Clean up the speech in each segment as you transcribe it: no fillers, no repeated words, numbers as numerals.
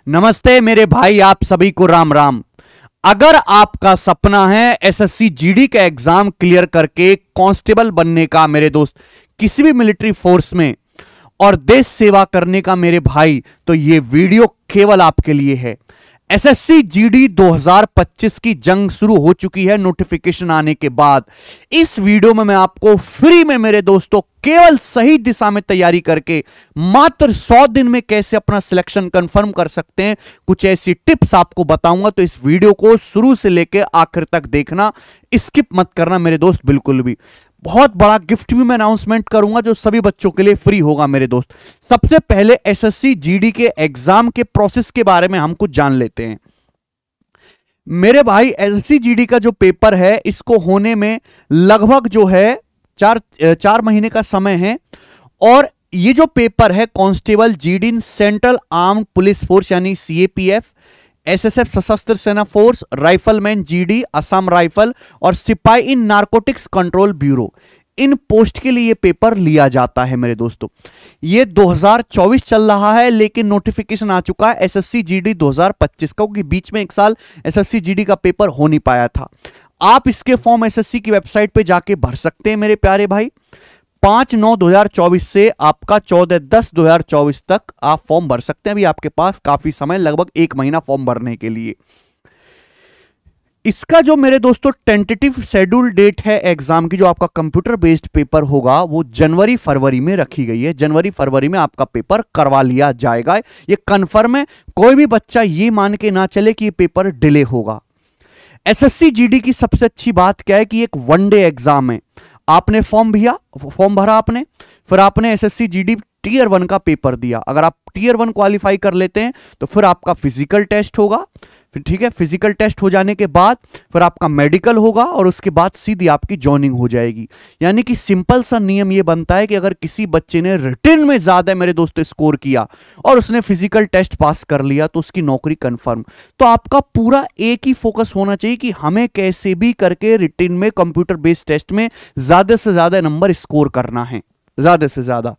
नमस्ते मेरे भाई, आप सभी को राम राम। अगर आपका सपना है एसएससी जीडी का एग्जाम क्लियर करके कांस्टेबल बनने का मेरे दोस्त, किसी भी मिलिट्री फोर्स में और देश सेवा करने का मेरे भाई, तो यह वीडियो केवल आपके लिए है। एसएससी जीडी 2025 की जंग शुरू हो चुकी है नोटिफिकेशन आने के बाद। इस वीडियो में मैं आपको फ्री में मेरे दोस्तों केवल सही दिशा में तैयारी करके मात्र 100 दिन में कैसे अपना सिलेक्शन कंफर्म कर सकते हैं, कुछ ऐसी टिप्स आपको बताऊंगा। तो इस वीडियो को शुरू से लेकर आखिर तक देखना, स्किप मत करना मेरे दोस्त बिल्कुल भी। बहुत बड़ा गिफ्ट भी मैं अनाउंसमेंट करूंगा जो सभी बच्चों के लिए फ्री होगा मेरे दोस्त। सबसे पहले एसएससी जीडी के एग्जाम के प्रोसेस के बारे में हम कुछ जान लेते हैं मेरे भाई। एसएससी जीडी का जो पेपर है इसको होने में लगभग जो है चार महीने का समय है। और ये जो पेपर है constable GD in central armed police force यानी सीएपीएफ, एसएसएफ सशस्त्र सेना force, rifleman GD Assam rifle और सिपाही इन नारकोटिक्स कंट्रोल ब्यूरो, इन पोस्ट के लिए ये पेपर लिया जाता है मेरे दोस्तों। ये 2024 चल रहा है लेकिन नोटिफिकेशन आ चुका है एसएससी जीडी 2025 का, क्योंकि बीच में एक साल एसएससी जीडी का पेपर हो नहीं पाया था। आप इसके फॉर्म एसएससी की वेबसाइट पे जाके भर सकते हैं मेरे प्यारे भाई। 5/9/2024 से आपका 14/10/2024 तक आप फॉर्म भर सकते हैं। अभी आपके पास काफी समय, लगभग 1 महीना फॉर्म भरने के लिए। इसका जो मेरे दोस्तों टेंटेटिव शेड्यूल डेट है एग्जाम की, जो आपका कंप्यूटर बेस्ड पेपर होगा, वो जनवरी-फरवरी में रखी गई है। जनवरी-फरवरी में आपका पेपर करवा लिया जाएगा, ये कंफर्म है। कोई भी बच्चा ये मान के ना चले कि ये पेपर डिले होगा। एसएससी जीडी की सबसे अच्छी बात क्या है कि एक वनडे एग्जाम है। आपने फॉर्म भरा आपने, फिर आपने एसएससी जीडी टीयर 1 का पेपर दिया। अगर आप टीयर 1 क्वालिफाई कर लेते हैं तो फिर आपका फिजिकल टेस्ट होगा। फिर ठीक है, फिजिकल टेस्ट हो जाने के बाद फिर आपका मेडिकल होगा और उसके बाद सीधी आपकी जॉइनिंग हो जाएगी। यानी कि सिंपल सा नियम ये बनता है कि अगर किसी बच्चे ने रिटन में ज्यादा मेरे दोस्तों स्कोर किया और उसने फिजिकल टेस्ट पास कर लिया तो उसकी नौकरी कंफर्म। तो आपका पूरा एक ही फोकस होना चाहिए कि हमें कैसे भी करके रिटन में कंप्यूटर बेस्ड टेस्ट में ज्यादा से ज्यादा नंबर स्कोर करना है, ज्यादा से ज्यादा।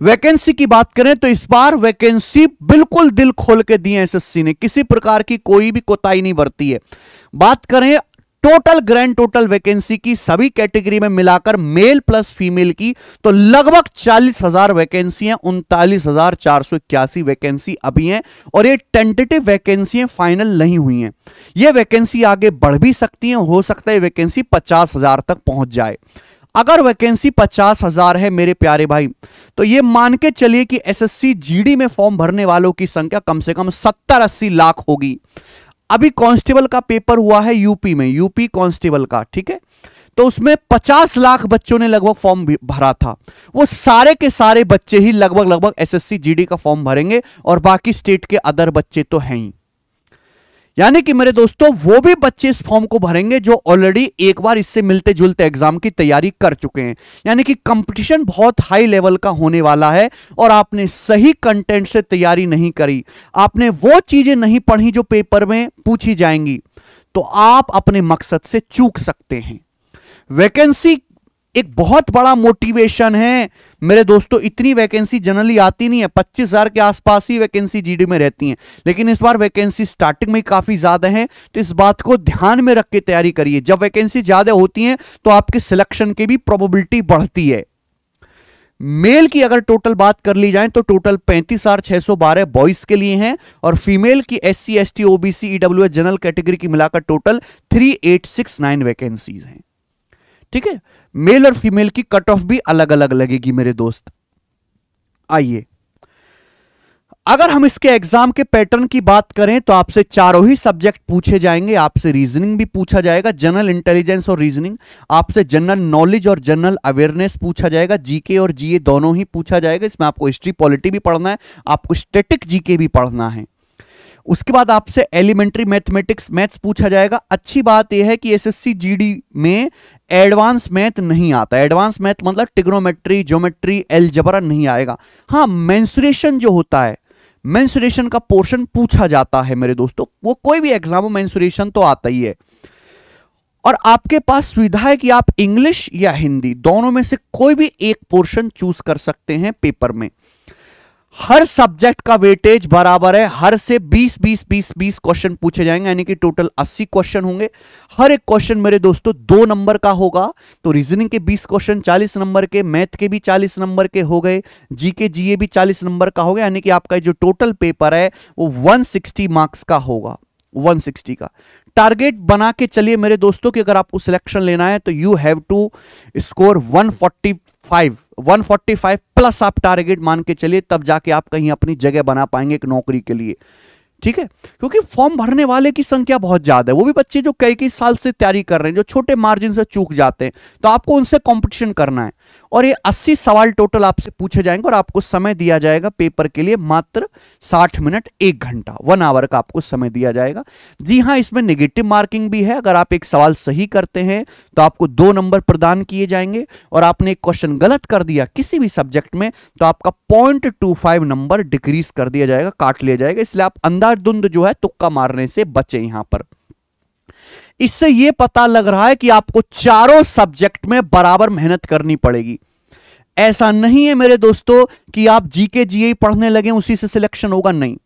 वैकेंसी की बात करें तो इस बार वैकेंसी बिल्कुल दिल खोल के दी है एसएससी ने, किसी प्रकार की कोई भी कोताही नहीं बरती है। बात करें टोटल ग्रैंड टोटल वैकेंसी की सभी कैटेगरी में मिलाकर मेल प्लस फीमेल की, तो लगभग 40,000 वैकेंसी हैं। 39,481 वैकेंसी अभी हैं और ये टेंटेटिव वैकेंसी फाइनल नहीं हुई हैं। ये वैकेंसी आगे बढ़ भी सकती हैं, हो सकता है वैकेंसी 50,000 तक पहुंच जाए। अगर वैकेंसी 50,000 है मेरे प्यारे भाई, तो ये मान के चलिए कि एसएससी जीडी में फॉर्म भरने वालों की संख्या कम से कम 70-80 लाख होगी। अभी कांस्टेबल का पेपर हुआ है यूपी में, यूपी कांस्टेबल का, ठीक है, तो उसमें 50 लाख बच्चों ने लगभग फॉर्म भरा था। वो सारे के सारे बच्चे ही लगभग एसएससी जीडी का फॉर्म भरेंगे और बाकी स्टेट के अदर बच्चे तो हैं ही। यानी कि मेरे दोस्तों वो भी बच्चे इस फॉर्म को भरेंगे जो ऑलरेडी एक बार इससे मिलते जुलते एग्जाम की तैयारी कर चुके हैं। यानी कि कंपटीशन बहुत हाई लेवल का होने वाला है और आपने सही कंटेंट से तैयारी नहीं करी, आपने वो चीजें नहीं पढ़ी जो पेपर में पूछी जाएंगी, तो आप अपने मकसद से चूक सकते हैं। वैकेंसी एक बहुत बड़ा मोटिवेशन है मेरे दोस्तों। इतनी वैकेंसी जनरली आती नहीं है, 25,000 के आसपास ही वैकेंसी जीडी में रहती हैं, लेकिन इस बार वैकेंसी स्टार्टिंग में काफी ज्यादा है। तो इस बात को ध्यान में रख के तैयारी करिए। जब वैकेंसी ज्यादा होती है तो आपके सिलेक्शन की भी प्रोबेबिलिटी बढ़ती है। मेल की अगर टोटल बात कर ली जाए तो टोटल 35,612 बॉयज के लिए हैं और फीमेल की SC ST OBC EWS general category की मिलाकर टोटल 3869 वैकेंसीज हैं। ठीक है, मेल और फीमेल की कट ऑफ भी अलग अलग लगेगी मेरे दोस्त। आइए, अगर हम इसके एग्जाम के पैटर्न की बात करें तो आपसे चारों ही सब्जेक्ट पूछे जाएंगे। आपसे रीजनिंग भी पूछा जाएगा, जनरल इंटेलिजेंस और रीजनिंग। आपसे जनरल नॉलेज और जनरल अवेयरनेस पूछा जाएगा, जीके और जीए दोनों ही पूछा जाएगा। इसमें आपको हिस्ट्री पॉलिटी भी पढ़ना है, आपको स्टैटिक जीके भी पढ़ना है। उसके बाद आपसे एलिमेंट्री मैथमेटिक्स मैथ्स पूछा जाएगा। अच्छी बात यह है कि एसएससी जीडी में एडवांस मैथ नहीं आता। एडवांस मैथ मतलब ट्रिग्नोमेट्री, ज्योमेट्री, अलजेब्रा नहीं आएगा। हाँ, मेंसुरेशन जो होता है, मेंसुरेशन का पोर्शन पूछा जाता है मेरे दोस्तों। वो कोई भी एग्जाम हो, मेंसुरेशन तो आता ही है। और आपके पास सुविधा है कि आप इंग्लिश या हिंदी दोनों में से कोई भी एक पोर्शन चूज कर सकते हैं पेपर में। हर सब्जेक्ट का वेटेज बराबर है, हर से 20 क्वेश्चन पूछे जाएंगे, यानी कि टोटल 80 क्वेश्चन होंगे। हर एक क्वेश्चन मेरे दोस्तों 2 नंबर का होगा। तो रीजनिंग के 20 क्वेश्चन 40 नंबर के, मैथ के भी 40 नंबर के हो गए, जीके जीए भी 40 नंबर का हो गया, यानी कि आपका जो टोटल पेपर है वो 160 मार्क्स का होगा। 160 का टारगेट बना के चलिए मेरे दोस्तों कि अगर आपको सिलेक्शन लेना है तो you have to score 145 plus आप टारगेट मान के चलिए, तब जाके आप कहीं अपनी जगह बना पाएंगे एक नौकरी के लिए। ठीक है, क्योंकि फॉर्म भरने वाले की संख्या बहुत ज्यादा है, वो भी बच्चे जो कई साल से तैयारी कर रहे हैं, जो छोटे मार्जिन से चूक जाते हैं, तो आपको उनसे कंपटीशन करना है। और ये 80 सवाल टोटल आपसे पूछे जाएंगे और आपको समय दिया जाएगा पेपर के लिए मात्र 60 मिनट, 1 घंटा, 1 आवर का आपको समय दिया जाएगा। जी हाँ, इसमें नेगेटिव मार्किंग भी है। अगर आप एक सवाल सही करते हैं तो आपको 2 नंबर प्रदान किए जाएंगे, और आपने एक क्वेश्चन गलत कर दिया किसी भी सब्जेक्ट में तो आपका 0.25 नंबर डिक्रीज कर दिया जाएगा, काट लिया जाएगा। इसलिए आप अंधाधुंध जो है तुक्का मारने से बचे यहां पर। इससे यह पता लग रहा है कि आपको चारों सब्जेक्ट में बराबर मेहनत करनी पड़ेगी। ऐसा नहीं है मेरे दोस्तों कि आप जीके जीए पढ़ने लगे उसी से सिलेक्शन होगा, नहीं।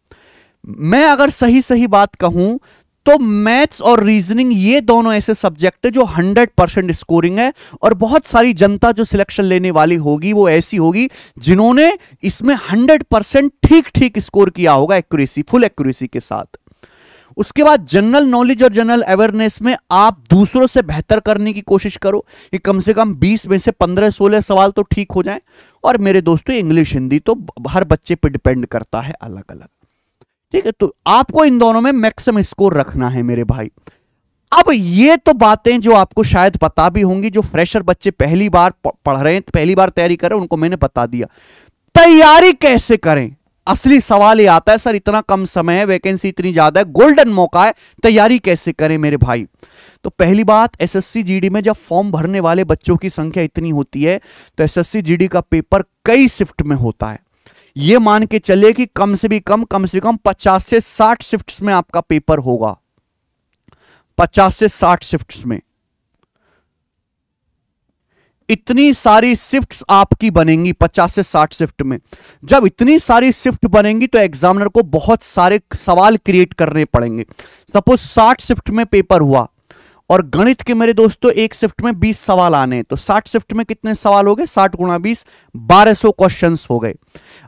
मैं अगर सही बात कहूं तो मैथ्स और रीजनिंग ये दोनों ऐसे सब्जेक्ट है जो 100% स्कोरिंग है, और बहुत सारी जनता जो सिलेक्शन लेने वाली होगी वो ऐसी होगी जिन्होंने इसमें 100% ठीक स्कोर किया होगा, एक्यूरेसी, फुल एक्यूरेसी के साथ। उसके बाद जनरल नॉलेज और जनरल अवेयरनेस में आप दूसरों से बेहतर करने की कोशिश करो कि कम से कम 20 में से 15-16 सवाल तो ठीक हो जाएं। और मेरे दोस्तों इंग्लिश हिंदी तो हर बच्चे पे डिपेंड करता है अलग अलग। ठीक है, तो आपको इन दोनों में मैक्सिमम स्कोर रखना है मेरे भाई। अब ये तो बातें जो आपको शायद पता भी होंगी, जो फ्रेशर बच्चे पहली बार पढ़ रहे हैं, पहली बार तैयारी कर रहे हैं, उनको मैंने बता दिया। तैयारी कैसे करें, असली सवाल ये आता है सर इतना कम समय है, वैकेंसी इतनी ज्यादा है, गोल्डन मौका है, तैयारी कैसे करें मेरे भाई। तो पहली बात, एसएससी जीडी में जब फॉर्म भरने वाले बच्चों की संख्या इतनी होती है तो एसएससी जीडी का पेपर कई शिफ्ट में होता है। यह मान के चले कि कम से कम 50 से 60 शिफ्ट्स में आपका पेपर होगा। 50 से 60 शिफ्ट्स में इतनी सारी शिफ्ट्स आपकी बनेंगी। 50 से 60 शिफ्ट में जब इतनी सारी शिफ्ट बनेंगी तो एग्जामिनर को बहुत सारे सवाल क्रिएट करने पड़ेंगे। सपोज 60 शिफ्ट में पेपर हुआ और गणित के मेरे दोस्तों एक शिफ्ट में 20 सवाल आने हैं, तो 60 शिफ्ट में कितने सवाल हो गए, 60 गुणा 20, 1200 क्वेश्चंस हो गए।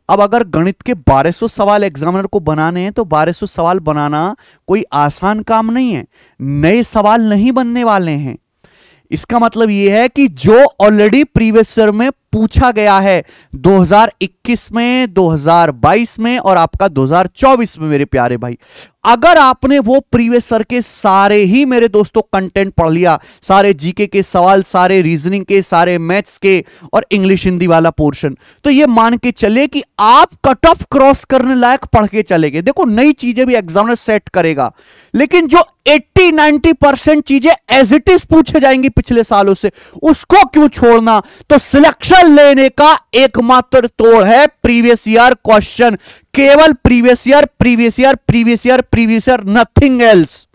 अब अगर गणित के 1200 सवाल एग्जामिनर को बनाने हैं तो 1200 सवाल बनाना कोई आसान काम नहीं है, नए सवाल नहीं बनने वाले हैं। इसका मतलब यह है कि जो ऑलरेडी प्रीवियस ईयर में पूछा गया है 2021 में, 2022 में और आपका 2024 में मेरे प्यारे भाई, अगर आपने वो प्रीवियस ईयर के सारे ही मेरे दोस्तों कंटेंट पढ़ लिया, सारे जीके के सवाल, सारे रीजनिंग के, सारे मैथ्स के और इंग्लिश हिंदी वाला पोर्शन, तो ये मान के चले कि आप कट ऑफ क्रॉस करने लायक पढ़ के चलेंगे। देखो नई चीजें भी एग्जामिनर सेट करेगा, लेकिन जो 80-90% चीजें एज इट इज पूछे जाएंगी पिछले सालों से, उसको क्यों छोड़ना। तो सिलेक्शन लेने का एकमात्र तोड़ है प्रीवियस ईयर क्वेश्चन, केवल प्रीवियस ईयर, नथिंग एल्स।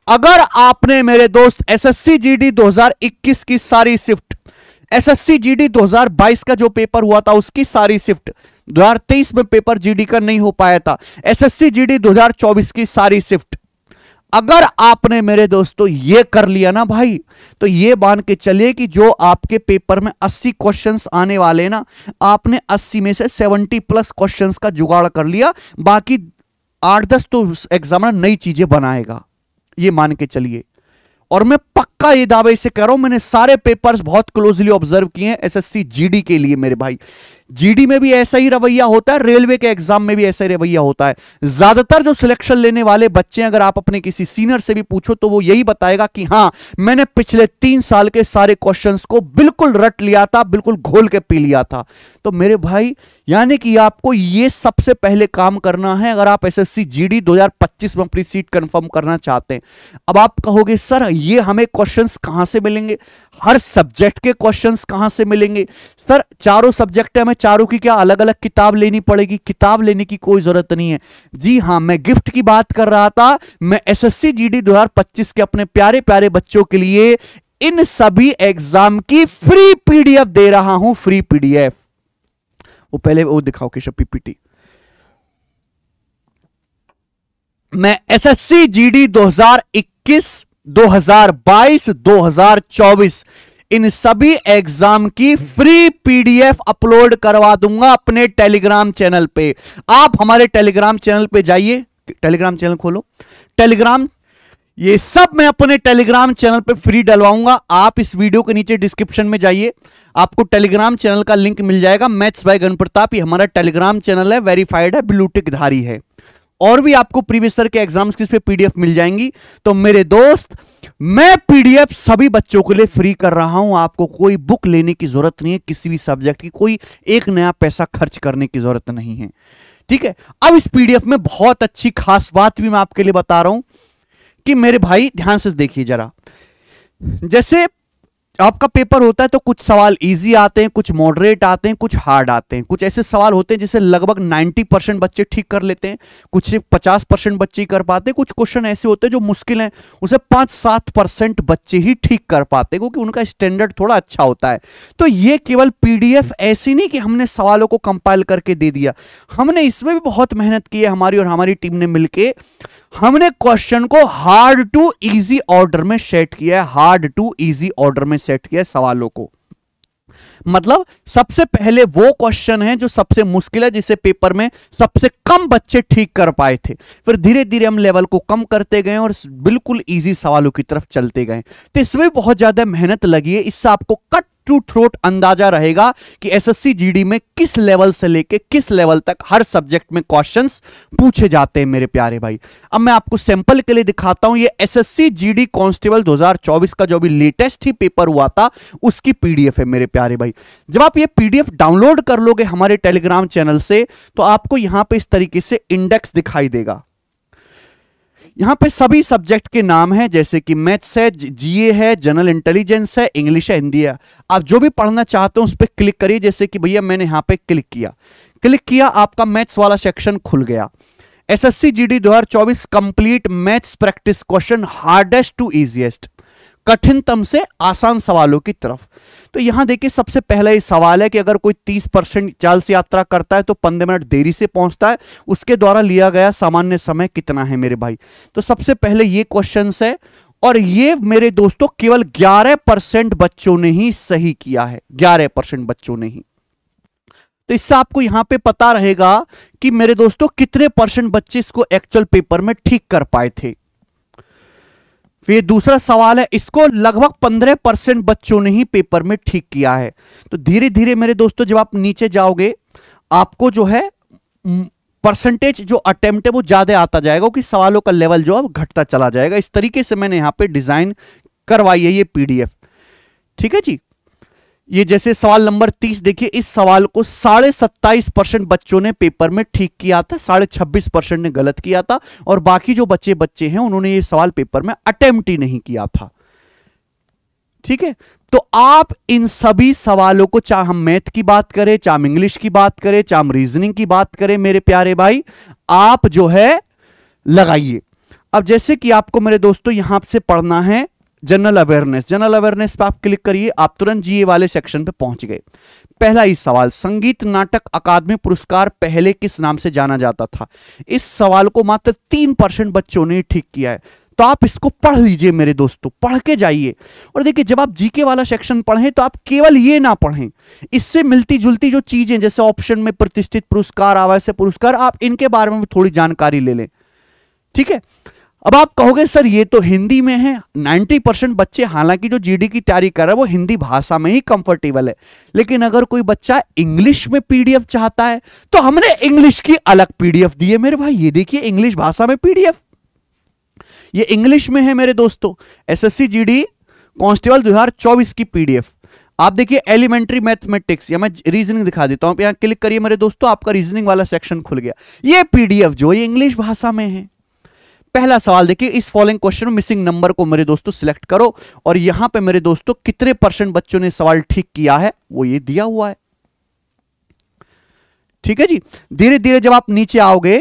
अगर आपने मेरे दोस्त एसएससी जीडी 2021 की सारी शिफ्ट, एसएससी जीडी 2022 का जो पेपर हुआ था उसकी सारी शिफ्ट, 2023 में पेपर जीडी का नहीं हो पाया था, एसएससी जीडी 2024 की सारी शिफ्ट, अगर आपने मेरे दोस्तों ये कर लिया ना भाई, तो ये मान के चलिए कि जो आपके पेपर में 80 क्वेश्चंस आने वाले ना, आपने 80 में से 70 प्लस क्वेश्चंस का जुगाड़ कर लिया, बाकी 8-10 तो एग्जामिनर नई चीजें बनाएगा, ये मान के चलिए। और मैं पक्का ये दावे से कह रहा हूं, मैंने सारे पेपर्स बहुत क्लोजली ऑब्जर्व किए हैं एसएससी जीडी के लिए मेरे भाई। जीडी में भी ऐसा ही रवैया होता है, रेलवे के एग्जाम में भी ऐसा ही रवैया होता है। ज्यादातर जो सिलेक्शन लेने वाले बच्चे, अगर आप अपने किसी सीनियर से भी पूछो तो वो यही बताएगा कि हां मैंने पिछले 3 साल के सारे क्वेश्चंस को बिल्कुल रट लिया था, बिल्कुल घोल के पी लिया था। तो मेरे भाई यानी कि आपको ये सबसे पहले काम करना है अगर आप एसएससी जीडी 2025 में अपनी सीट कंफर्म करना चाहते हैं। अब आप कहोगे सर ये हमें क्वेश्चंस कहां से मिलेंगे, हर सब्जेक्ट के क्वेश्चंस कहां से मिलेंगे। सर चारों सब्जेक्ट है, चारों की क्या अलग अलग किताब लेनी पड़ेगी? किताब लेने की कोई जरूरत नहीं है। जी हां, मैं गिफ्ट की बात कर रहा था। मैं एसएससी जीडी 2025 के अपने प्यारे प्यारे बच्चों के लिए इन सभी एग्जाम की फ्री पीडीएफ दे रहा हूं, फ्री पीडीएफ। वो पहले वो दिखाओ केशव पीपीटी। मैं एसएससी जीडी 2021, 2022, 2024 इन सभी एग्जाम की फ्री पीडीएफ अपलोड करवा दूंगा अपने टेलीग्राम चैनल पे। आप हमारे टेलीग्राम चैनल पे जाइए, टेलीग्राम चैनल खोलो, टेलीग्राम, ये सब मैं अपने टेलीग्राम चैनल पे फ्री डलवाऊंगा। आप इस वीडियो के नीचे डिस्क्रिप्शन में जाइए, आपको टेलीग्राम चैनल का लिंक मिल जाएगा। मैथ्स बाय गणप्रताप, ये हमारा टेलीग्राम चैनल है, वेरीफाइड है, ब्लू टिक धारी है। और भी आपको प्रीवियस ईयर के एग्जाम्स की इस पे पीडीएफ मिल जाएंगी। तो मेरे दोस्त, मैं पीडीएफ सभी बच्चों के लिए फ्री कर रहा हूं। आपको कोई बुक लेने की जरूरत नहीं है, किसी भी सब्जेक्ट की कोई एक नया पैसा खर्च करने की जरूरत नहीं है, ठीक है। अब इस पीडीएफ में बहुत अच्छी खास बात भी मैं आपके लिए बता रहा हूं कि मेरे भाई ध्यान से देखिए जरा। जैसे आपका पेपर होता है तो कुछ सवाल इजी आते हैं, कुछ मॉडरेट आते हैं, कुछ हार्ड आते हैं। कुछ ऐसे सवाल होते हैं जिसे लगभग 90% बच्चे ठीक कर लेते हैं, कुछ सिर्फ 50% बच्चे ही कर पाते हैं। कुछ क्वेश्चन ऐसे होते हैं जो मुश्किल हैं, उसे 5-7% बच्चे ही ठीक कर पाते हैं, क्योंकि उनका स्टैंडर्ड थोड़ा अच्छा होता है। तो ये केवल पीडीएफ ऐसी नहीं कि हमने सवालों को कंपाइल करके दे दिया, हमने इसमें भी बहुत मेहनत की है, हमारी और हमारी टीम ने मिलकर हमने क्वेश्चन को हार्ड टू इजी ऑर्डर में सेट किया है, हार्ड टू इजी ऑर्डर में सेट किया है सवालों को। मतलब सबसे पहले वो क्वेश्चन है जो सबसे मुश्किल है, जिसे पेपर में सबसे कम बच्चे ठीक कर पाए थे। फिर धीरे धीरे हम लेवल को कम करते गए और बिल्कुल इजी सवालों की तरफ चलते गए। तो इसमें बहुत ज्यादा मेहनत लगी है। इससे आपको कट टू थ्रोट अंदाजा रहेगा कि एसएससी जीडी में किस लेवल से लेके किस लेवल तक हर सब्जेक्ट में क्वेश्चंस पूछे जाते हैं मेरे प्यारे भाई। अब मैं आपको सैंपल के लिए दिखाता हूं। ये एसएससी जीडी कांस्टेबल 2024 का जो भी लेटेस्ट ही पेपर हुआ था उसकी पीडीएफ है मेरे प्यारे भाई। जब आप ये पीडीएफ डाउनलोड कर लोगे हमारे टेलीग्राम चैनल से, तो आपको यहां पे इस तरीके से इंडेक्स दिखाई देगा। यहां पे सभी सब्जेक्ट के नाम हैं, जैसे कि मैथ्स है, जीए है, जनरल इंटेलिजेंस है, इंग्लिश है, हिंदी है। आप जो भी पढ़ना चाहते हो उस पर क्लिक करिए। जैसे कि भैया मैंने यहां पे क्लिक किया, आपका मैथ्स वाला सेक्शन खुल गया। SSC GD 2024 complete maths practice question hardest to easiest, कठिनतम से आसान सवालों की तरफ। तो यहां देखिए सबसे पहला ये सवाल है कि अगर कोई 30% चाल से यात्रा करता है तो 15 मिनट देरी से पहुंचता है, उसके द्वारा लिया गया सामान्य समय कितना है मेरे भाई। तो सबसे पहले ये क्वेश्चन है, और ये मेरे दोस्तों केवल 11% बच्चों ने ही सही किया है, 11% बच्चों ने ही। तो इससे आपको यहां पे पता रहेगा कि मेरे दोस्तों कितने परसेंट बच्चे इसको एक्चुअल पेपर में ठीक कर पाए थे। फिर दूसरा सवाल है, इसको लगभग 15% बच्चों ने ही पेपर में ठीक किया है। तो धीरे धीरे मेरे दोस्तों जब आप नीचे जाओगे आपको जो है परसेंटेज जो अटेम्प्ट है वो ज्यादा आता जाएगा, क्योंकि सवालों का लेवल जो है घटता चला जाएगा। इस तरीके से मैंने यहां पे डिजाइन करवाई है ये पीडीएफ, ठीक है जी। ये जैसे सवाल नंबर 30 देखिए, इस सवाल को 27.5% बच्चों ने पेपर में ठीक किया था, 26.5% ने गलत किया था, और बाकी जो बच्चे हैं उन्होंने ये सवाल पेपर में अटेम्प्ट ही नहीं किया था, ठीक है। तो आप इन सभी सवालों को, चाहे हम मैथ की बात करें, चाहे हम इंग्लिश की बात करें, चाहे हम रीजनिंग की बात करें, मेरे प्यारे भाई आप जो है लगाइए। अब जैसे कि आपको मेरे दोस्तों यहां से पढ़ना है जनरल अवेयरनेस पे आप क्लिक करिए, आप तुरंत जीए वाले सेक्शन पे पहुंच गए। पहला ही सवाल, संगीत नाटक अकादमी पुरस्कार पहले किस नाम से जाना जाता था। इस सवाल को मात्र 3% बच्चों ने ठीक किया है। तो आप इसको पढ़ लीजिए मेरे दोस्तों, पढ़ के जाइए। और देखिए जब आप जीके वाला सेक्शन पढ़ें तो आप केवल ये ना पढ़ें, इससे मिलती जुलती जो चीजें जैसे ऑप्शन में प्रतिष्ठित पुरस्कार, आवासीय पुरस्कार, आप इनके बारे में भी थोड़ी जानकारी ले लें, ठीक है। अब आप कहोगे सर ये तो हिंदी में है। 90% बच्चे हालांकि जो जीडी की तैयारी कर रहे हैं वो हिंदी भाषा में ही कंफर्टेबल है, लेकिन अगर कोई बच्चा इंग्लिश में पीडीएफ चाहता है तो हमने इंग्लिश की अलग पीडीएफ दी है मेरे भाई। ये देखिए इंग्लिश भाषा में पीडीएफ, ये इंग्लिश में है मेरे दोस्तों, एसएससी जीडी कांस्टेबल 2024 की पीडीएफ। आप देखिए एलिमेंट्री मैथमेटिक्स, या मैं रीजनिंग दिखा देता हूं, यहां क्लिक करिए मेरे दोस्तों, आपका रीजनिंग वाला सेक्शन खुल गया। ये पीडीएफ जो ये इंग्लिश भाषा में है। पहला सवाल देखिए, इस फॉलोइंग क्वेश्चन में मिसिंग नंबर को मेरे दोस्तों सिलेक्ट करो, और यहां पे मेरे दोस्तों कितने % बच्चों ने सवाल ठीक किया है वो ये दिया हुआ है, ठीक है जी। धीरे धीरे जब आप नीचे आओगे,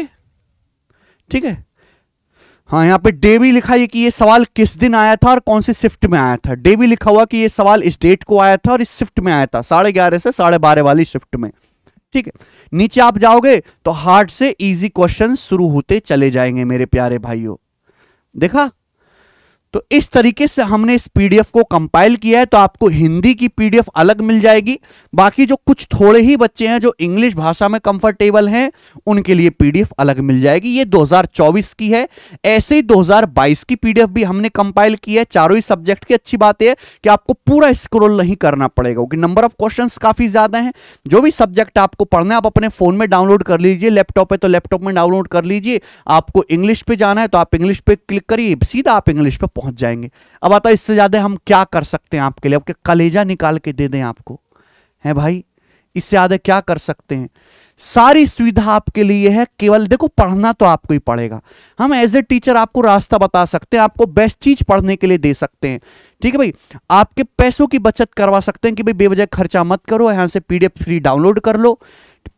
ठीक है, हाँ यहां पे डे भी लिखा है कि ये सवाल किस दिन आया था और कौन सी शिफ्ट में आया था। डे भी लिखा हुआ कि ये सवाल इस डेट को आया था और इस शिफ्ट में आया था, 11:30 से 12:30 वाली शिफ्ट में, ठीक है, नीचे आप जाओगे तो हार्ड से इजी क्वेश्चन शुरू होते चले जाएंगे मेरे प्यारे भाइयों। देखा, तो इस तरीके से हमने इस पीडीएफ को कंपाइल किया है। तो आपको हिंदी की पीडीएफ अलग मिल जाएगी, बाकी जो कुछ थोड़े ही बच्चे हैं जो इंग्लिश भाषा में कंफर्टेबल हैं उनके लिए पीडीएफ अलग मिल जाएगी। ये 2024 की है। ऐसे ही 2022 की पीडीएफ भी हमने कंपाइल की है, चारों ही सब्जेक्ट की। अच्छी बात है कि आपको पूरा स्क्रॉल नहीं करना पड़ेगा क्योंकि नंबर ऑफ क्वेश्चंस काफी ज्यादा हैं। जो भी सब्जेक्ट आपको पढ़ना है आप अपने फोन में डाउनलोड कर लीजिए, लैपटॉप है तो लैपटॉप में डाउनलोड कर लीजिए। आपको इंग्लिश पे जाना है तो आप इंग्लिश पे क्लिक करिए, सीधा आप इंग्लिश पे पहुंच जाएंगे। अब आता इससे ज्यादा हम क्या कर सकते हैं आपके लिए, आपके कलेजा निकाल के दे दें आपको, है भाई, इससे ज्यादा क्या कर सकते हैं। सारी सुविधा आपके लिए है, केवल देखो पढ़ना तो आपको ही पड़ेगा। हम एज ए टीचर आपको रास्ता बता सकते हैं, आपको बेस्ट चीज पढ़ने के लिए दे सकते हैं। ठीक है भाई, आपके पैसों की बचत करवा सकते हैं कि भाई बेवजह खर्चा मत करो, यहां से पीडीएफ फ्री डाउनलोड कर लो,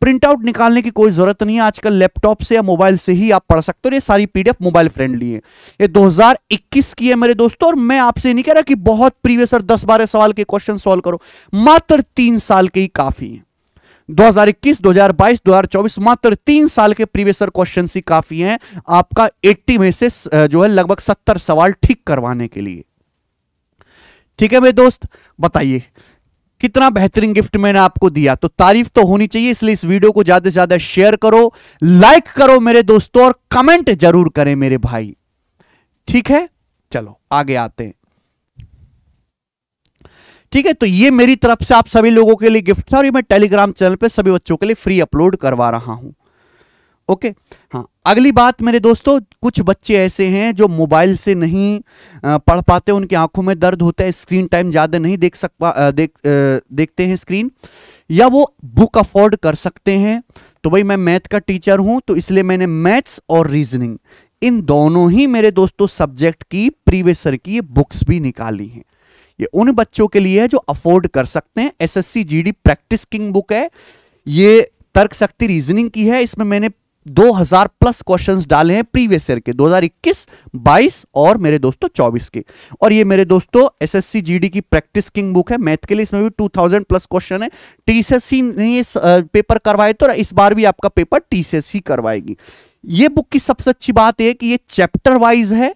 प्रिंट आउट निकालने की कोई जरूरत नहीं है। आजकल लैपटॉप से या मोबाइल से ही आप पढ़ सकते हो। ये सारी पीडीएफ मोबाइल फ्रेंडली है। ये 2021 की है मेरे दोस्तों, और मैं आपसे नहीं कह रहा कि बहुत प्रीवियस और 10-12 सवाल के क्वेश्चन सॉल्व करो, मात्र 3 साल के ही काफी है। 2021, 2022, 2024 मात्र 3 साल के प्रीवियस क्वेश्चन ही काफी हैं आपका 80 में से जो है लगभग 70 सवाल ठीक करवाने के लिए। ठीक है मेरे दोस्त, बताइए कितना बेहतरीन गिफ्ट मैंने आपको दिया, तो तारीफ तो होनी चाहिए। इसलिए इस वीडियो को ज्यादा से ज्यादा शेयर करो, लाइक करो मेरे दोस्तों, और कमेंट जरूर करें मेरे भाई। ठीक है, चलो आगे आते हैं। ठीक है, तो ये मेरी तरफ से आप सभी लोगों के लिए गिफ्ट था, और ये मैं टेलीग्राम चैनल पे सभी बच्चों के लिए फ्री अपलोड करवा रहा हूं। ओके, हाँ, अगली बात मेरे दोस्तों, कुछ बच्चे ऐसे हैं जो मोबाइल से नहीं पढ़ पाते, उनकी आंखों में दर्द होता है, स्क्रीन टाइम ज्यादा नहीं देखते हैं स्क्रीन, या वो बुक अफोर्ड कर सकते हैं। तो भाई मैं मैथ का टीचर हूं, तो इसलिए मैंने मैथ्स और रीजनिंग इन दोनों ही मेरे दोस्तों सब्जेक्ट की प्रीवियस ईयर की बुक्स भी निकाली हैं। ये उन बच्चों के लिए है जो अफोर्ड कर सकते हैं। SSC GD practice king book है, ये तर्क शक्ति रीजनिंग की है। इसमें मैंने 2000 प्लस क्वेश्चंस डाले हैं प्रीवियस ईयर के, 2021, 22 और मेरे दोस्तों 24 के। और ये मेरे दोस्तों एसएससी जीडी की प्रैक्टिस किंग बुक है मैथ के लिए, इसमें भी 2000 प्लस क्वेश्चन है। टीसीएस ने ये पेपर करवाए, तो इस बार भी आपका पेपर टीसीएस ही करवाएगी। ये बुक की सबसे अच्छी बात है कि ये चैप्टर वाइज है,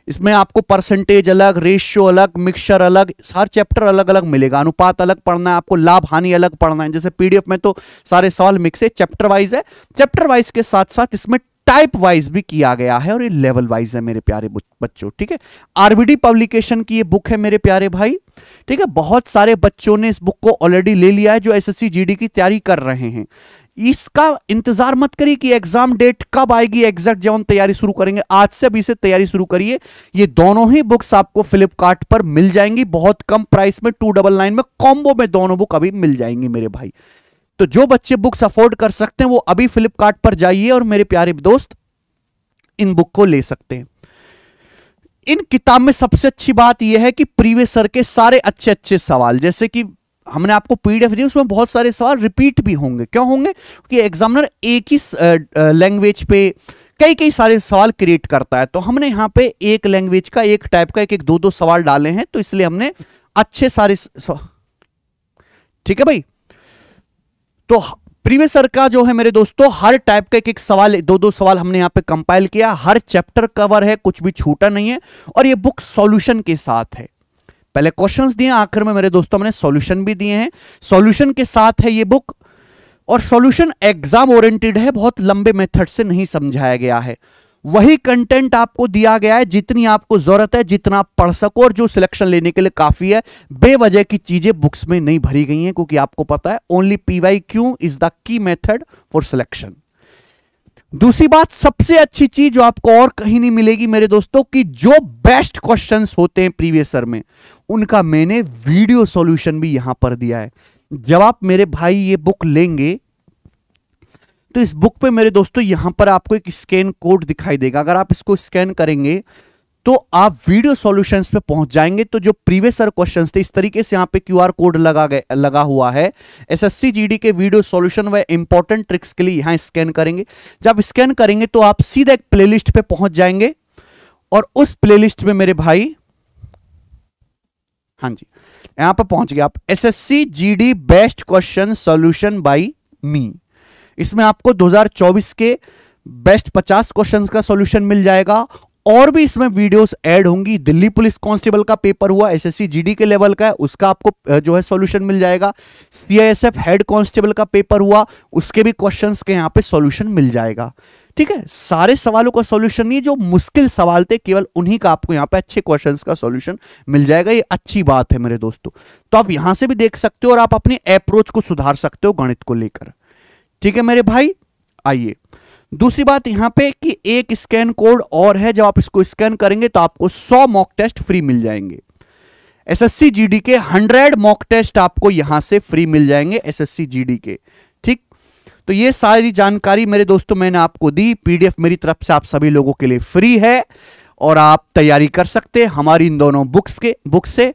इसमें आपको परसेंटेज अलग, रेशियो अलग, मिक्सचर अलग, हर चैप्टर अलग अलग मिलेगा। अनुपात अलग पढ़ना है आपको, लाभ हानि अलग पढ़ना है। जैसे पीडीएफ में तो सारे सवाल मिक्स है, चैप्टर वाइज है। चैप्टर वाइज के साथ साथ इसमें टाइप वाइज भी किया गया है, और ये लेवल वाइज है मेरे प्यारे बच्चों। ठीक है, आरबीडी पब्लिकेशन की ये बुक है मेरे प्यारे भाई। ठीक है, बहुत सारे बच्चों ने इस बुक को ऑलरेडी ले लिया है जो एसएससी जीडी की तैयारी कर रहे हैं। इसका इंतजार मत करिए कि एग्जाम डेट कब आएगी एग्जैक्ट, जब हम तैयारी शुरू करेंगे। आज से अभी से तैयारी शुरू करिए। ये दोनों ही बुक्स आपको फ्लिपकार्ट पर मिल जाएंगी बहुत कम प्राइस में, 299 में कॉम्बो में दोनों बुक अभी मिल जाएंगी मेरे भाई। तो जो बच्चे बुक्स अफोर्ड कर सकते हैं वो अभी फ्लिपकार्ट पर जाइए और मेरे प्यारे दोस्त इन बुक को ले सकते हैं। इन किताब में सबसे अच्छी बात यह है कि प्रीवियस ईयर के सारे अच्छे अच्छे सवाल, जैसे कि हमने आपको पीडीएफ दी, उसमें बहुत सारे सवाल रिपीट भी होंगे। क्यों होंगे? क्योंकि एग्जामिनर एक ही लैंग्वेज पे कई कई सारे सवाल क्रिएट करता है। तो हमने यहाँ पे एक लैंग्वेज का, एक टाइप का, एक दो सवाल डाले हैं, तो इसलिए हमने अच्छे सारे ठीक है भाई। तो प्रीवियस ईयर का जो है मेरे दोस्तों हर टाइप का एक सवाल, दो सवाल हमने यहां पे कंपाइल किया। हर चैप्टर कवर है, कुछ भी छूटा नहीं है, और ये बुक सॉल्यूशन के साथ है। पहले क्वेश्चंस दिए, आखिर में मेरे दोस्तों हमने सॉल्यूशन भी दिए हैं। सॉल्यूशन के साथ है ये बुक, और सॉल्यूशन एग्जाम ओरिएंटेड है, बहुत लंबे मेथड से नहीं समझाया गया है। वही कंटेंट आपको दिया गया है जितनी आपको जरूरत है, जितना आप पढ़ सको, और जो सिलेक्शन लेने के लिए काफी है। बेवजह की चीजें बुक्स में नहीं भरी गई हैं, क्योंकि आपको पता है only PYQ is the key method for selection. दूसरी बात, सबसे अच्छी चीज जो आपको और कहीं नहीं मिलेगी मेरे दोस्तों, कि जो बेस्ट क्वेश्चंस होते हैं प्रीवियस ईयर में, उनका मैंने वीडियो सॉल्यूशन भी यहां पर दिया है। जब आप मेरे भाई ये बुक लेंगे तो इस बुक पे मेरे दोस्तों यहां पर आपको एक स्कैन कोड दिखाई देगा। अगर आप इसको स्कैन करेंगे तो आप वीडियो सॉल्यूशंस पे पहुंच जाएंगे। तो जो प्रीवियस ईयर क्वेश्चंस थे, इस तरीके से यहां पे QR कोड लगा हुआ है। एसएससी जीडी के वीडियो सॉल्यूशन व इंपॉर्टेंट ट्रिक्स के लिए यहां स्कैन करेंगे। जब स्कैन करेंगे तो आप सीधा एक प्लेलिस्ट पे पहुंच जाएंगे, और उस प्लेलिस्ट में मेरे भाई, हाँ जी, यहां पर पहुंच गए आप। SSC GD best question solution by me. इसमें आपको 2024 के बेस्ट 50 क्वेश्चंस का सॉल्यूशन मिल जाएगा, और भी इसमें वीडियोस ऐड होंगी। दिल्ली पुलिस कांस्टेबल का पेपर हुआ, एसएससी जीडी के लेवल का है, उसका आपको जो है सॉल्यूशन मिल जाएगा। सीआईएसएफ हेड कांस्टेबल का पेपर हुआ, उसके भी क्वेश्चंस के यहां पे सॉल्यूशन मिल जाएगा। ठीक है, सारे सवालों का सॉल्यूशन नहीं, जो मुश्किल सवाल थे केवल उन्हीं का आपको यहां पे अच्छे क्वेश्चंस का सॉल्यूशन मिल जाएगा। ये अच्छी बात है मेरे दोस्तों। तो आप यहां से भी देख सकते हो और आप अपनी अप्रोच को सुधार सकते हो गणित को लेकर। ठीक है मेरे भाई, आइए दूसरी बात यहां पे कि एक स्कैन कोड और है, जब आप इसको स्कैन करेंगे तो आपको 100 मॉक टेस्ट फ्री मिल जाएंगे। एसएससी जीडी के 100 मॉक टेस्ट आपको यहां से फ्री मिल जाएंगे एसएससी जीडी के। ठीक, तो ये सारी जानकारी मेरे दोस्तों मैंने आपको दी। पीडीएफ मेरी तरफ से आप सभी लोगों के लिए फ्री है और आप तैयारी कर सकते हैं हमारी इन दोनों बुक से।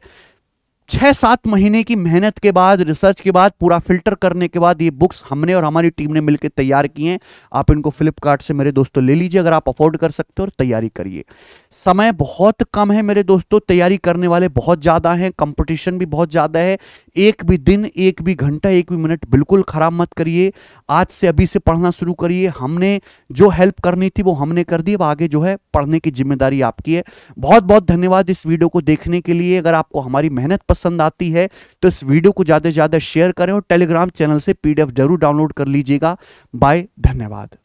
6-7 महीने की मेहनत के बाद, रिसर्च के बाद, पूरा फिल्टर करने के बाद ये बुक्स हमने और हमारी टीम ने मिलकर तैयार की हैं। आप इनको फ्लिपकार्ट से मेरे दोस्तों ले लीजिए अगर आप अफोर्ड कर सकते हो, और तैयारी करिए। समय बहुत कम है मेरे दोस्तों, तैयारी करने वाले बहुत ज़्यादा हैं, कंपटीशन भी बहुत ज़्यादा है। एक भी दिन, एक भी घंटा, एक भी मिनट बिल्कुल ख़राब मत करिए। आज से अभी से पढ़ना शुरू करिए। हमने जो हेल्प करनी थी वो हमने कर दी, अब आगे जो है पढ़ने की जिम्मेदारी आपकी है। बहुत बहुत धन्यवाद इस वीडियो को देखने के लिए। अगर आपको हमारी मेहनत पसंद आती है तो इस वीडियो को ज़्यादा से ज़्यादा शेयर करें और टेलीग्राम चैनल से पीडीएफ जरूर डाउनलोड कर लीजिएगा। बाय, धन्यवाद।